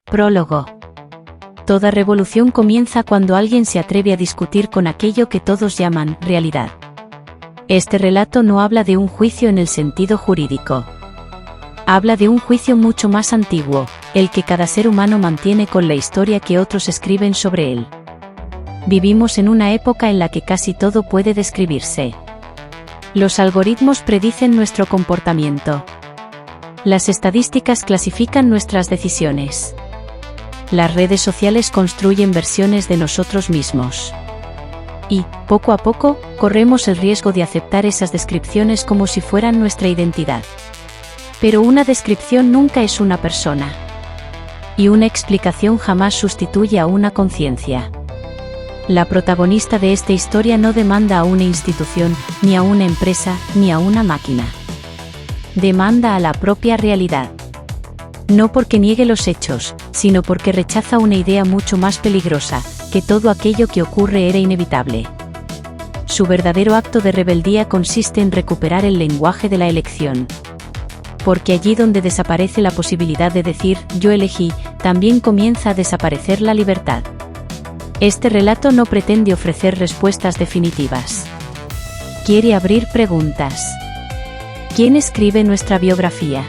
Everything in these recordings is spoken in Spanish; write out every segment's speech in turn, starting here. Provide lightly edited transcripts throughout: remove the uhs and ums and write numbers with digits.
Prólogo. Toda revolución comienza cuando alguien se atreve a discutir con aquello que todos llaman realidad. Este relato no habla de un juicio en el sentido jurídico. Habla de un juicio mucho más antiguo, el que cada ser humano mantiene con la historia que otros escriben sobre él. Vivimos en una época en la que casi todo puede describirse. Los algoritmos predicen nuestro comportamiento. Las estadísticas clasifican nuestras decisiones. Las redes sociales construyen versiones de nosotros mismos. Y, poco a poco, corremos el riesgo de aceptar esas descripciones como si fueran nuestra identidad. Pero una descripción nunca es una persona. Y una explicación jamás sustituye a una conciencia. La protagonista de esta historia no demanda a una institución, ni a una empresa, ni a una máquina. Demanda a la propia realidad. No porque niegue los hechos, sino porque rechaza una idea mucho más peligrosa, que todo aquello que ocurre era inevitable. Su verdadero acto de rebeldía consiste en recuperar el lenguaje de la elección. Porque allí donde desaparece la posibilidad de decir «yo elegí», también comienza a desaparecer la libertad. Este relato no pretende ofrecer respuestas definitivas. Quiere abrir preguntas. ¿Quién escribe nuestra biografía?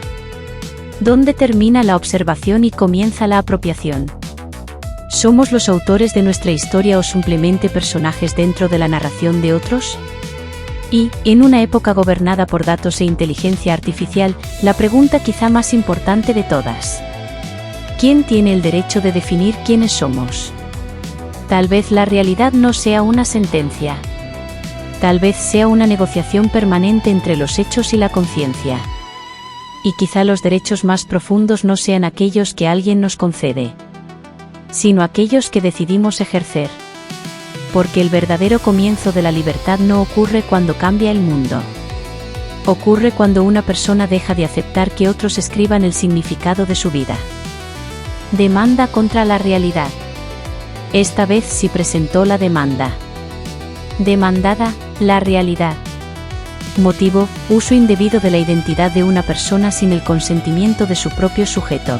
¿Dónde termina la observación y comienza la apropiación? ¿Somos los autores de nuestra historia o simplemente personajes dentro de la narración de otros? Y, en una época gobernada por datos e inteligencia artificial, la pregunta quizá más importante de todas. ¿Quién tiene el derecho de definir quiénes somos? Tal vez la realidad no sea una sentencia. Tal vez sea una negociación permanente entre los hechos y la conciencia. Y quizá los derechos más profundos no sean aquellos que alguien nos concede, sino aquellos que decidimos ejercer. Porque el verdadero comienzo de la libertad no ocurre cuando cambia el mundo. Ocurre cuando una persona deja de aceptar que otros escriban el significado de su vida. Demanda contra la realidad. Esta vez sí presentó la demanda. Demandada, la realidad. Motivo, uso indebido de la identidad de una persona sin el consentimiento de su propio sujeto.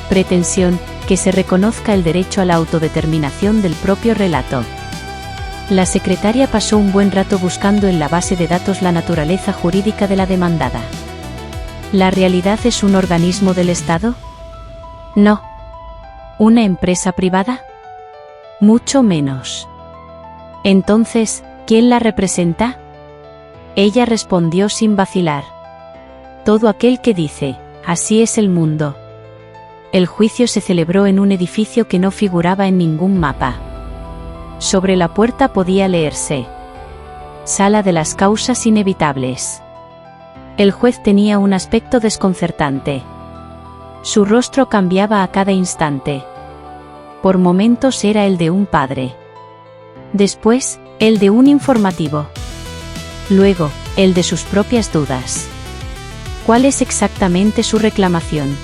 Pretensión, que se reconozca el derecho a la autodeterminación del propio relato. La secretaria pasó un buen rato buscando en la base de datos la naturaleza jurídica de la demandada. ¿La realidad es un organismo del Estado? No. ¿Una empresa privada? Mucho menos. Entonces, ¿quién la representa? Ella respondió sin vacilar. Todo aquel que dice, así es el mundo. El juicio se celebró en un edificio que no figuraba en ningún mapa. Sobre la puerta podía leerse: Sala de las causas inevitables. El juez tenía un aspecto desconcertante. Su rostro cambiaba a cada instante. Por momentos era el de un padre. Después, el de un informativo. Luego, el de sus propias dudas. ¿Cuál es exactamente su reclamación?,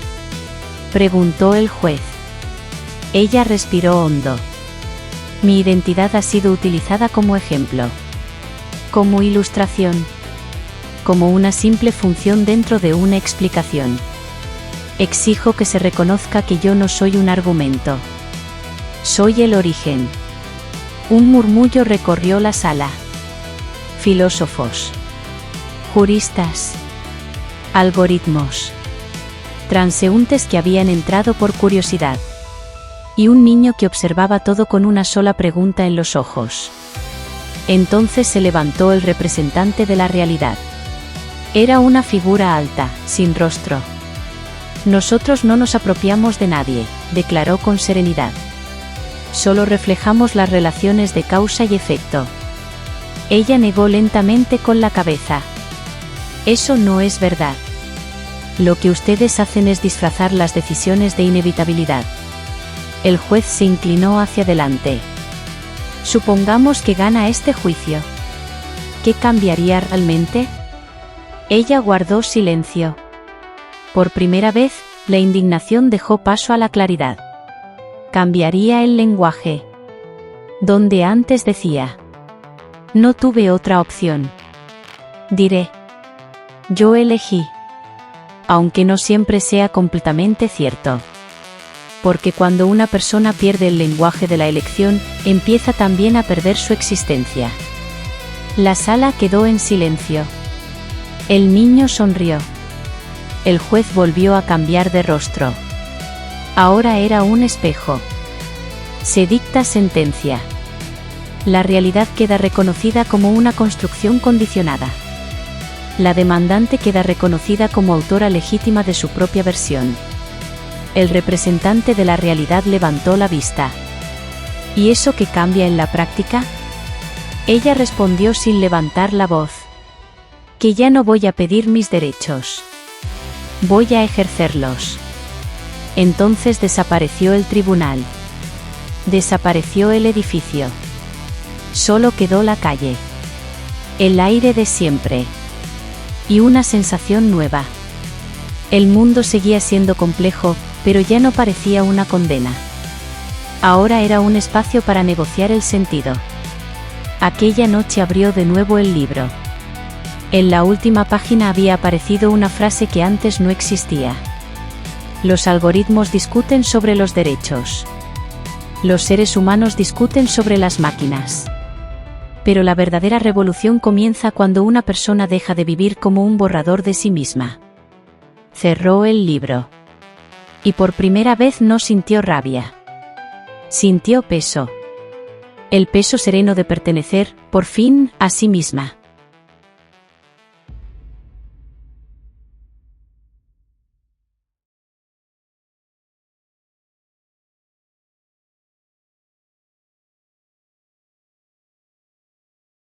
preguntó el juez. Ella respiró hondo. Mi identidad ha sido utilizada como ejemplo. Como ilustración. Como una simple función dentro de una explicación. Exijo que se reconozca que yo no soy un argumento. Soy el origen. Un murmullo recorrió la sala. Filósofos. Juristas. Algoritmos. Transeúntes que habían entrado por curiosidad. Y un niño que observaba todo con una sola pregunta en los ojos. Entonces se levantó el representante de la realidad. Era una figura alta, sin rostro. Nosotros no nos apropiamos de nadie, declaró con serenidad. Solo reflejamos las relaciones de causa y efecto. Ella negó lentamente con la cabeza. Eso no es verdad. Lo que ustedes hacen es disfrazar las decisiones de inevitabilidad. El juez se inclinó hacia adelante. Supongamos que gana este juicio. ¿Qué cambiaría realmente? Ella guardó silencio. Por primera vez, la indignación dejó paso a la claridad. Cambiaría el lenguaje. Donde antes decía: no tuve otra opción. Diré: yo elegí. Aunque no siempre sea completamente cierto. Porque cuando una persona pierde el lenguaje de la elección, empieza también a perder su existencia. La sala quedó en silencio. El niño sonrió. El juez volvió a cambiar de rostro. Ahora era un espejo. Se dicta sentencia. La realidad queda reconocida como una construcción condicionada. La demandante queda reconocida como autora legítima de su propia versión. El representante de la realidad levantó la vista. ¿Y eso qué cambia en la práctica? Ella respondió sin levantar la voz. Que ya no voy a pedir mis derechos. Voy a ejercerlos. Entonces desapareció el tribunal. Desapareció el edificio. Solo quedó la calle. El aire de siempre. Y una sensación nueva. El mundo seguía siendo complejo, pero ya no parecía una condena. Ahora era un espacio para negociar el sentido. Aquella noche abrió de nuevo el libro. En la última página había aparecido una frase que antes no existía. Los algoritmos discuten sobre los derechos. Los seres humanos discuten sobre las máquinas. Pero la verdadera revolución comienza cuando una persona deja de vivir como un borrador de sí misma. Cerró el libro. Y por primera vez no sintió rabia. Sintió peso. El peso sereno de pertenecer, por fin, a sí misma.